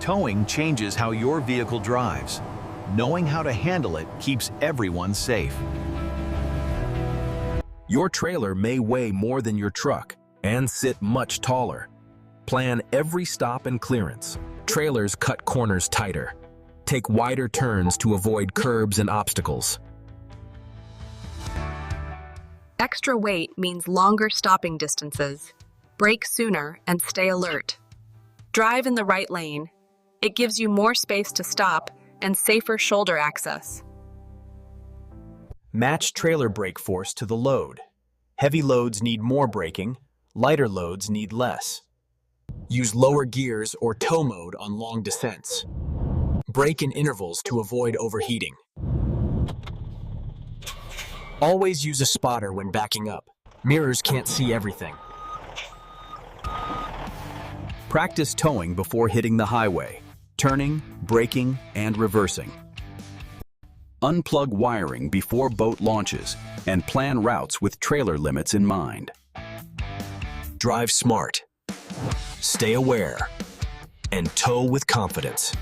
Towing changes how your vehicle drives. Knowing how to handle it keeps everyone safe. Your trailer may weigh more than your truck and sit much taller. Plan every stop and clearance. Trailers cut corners tighter. Take wider turns to avoid curbs and obstacles. Extra weight means longer stopping distances. Brake sooner and stay alert. Drive in the right lane. It gives you more space to stop and safer shoulder access. Match trailer brake force to the load. Heavy loads need more braking, lighter loads need less. Use lower gears or tow mode on long descents. Brake in intervals to avoid overheating. Always use a spotter when backing up. Mirrors can't see everything. Practice towing before hitting the highway, turning, braking, and reversing. Unplug wiring before boat launches and plan routes with trailer limits in mind. Drive smart, stay aware, and tow with confidence.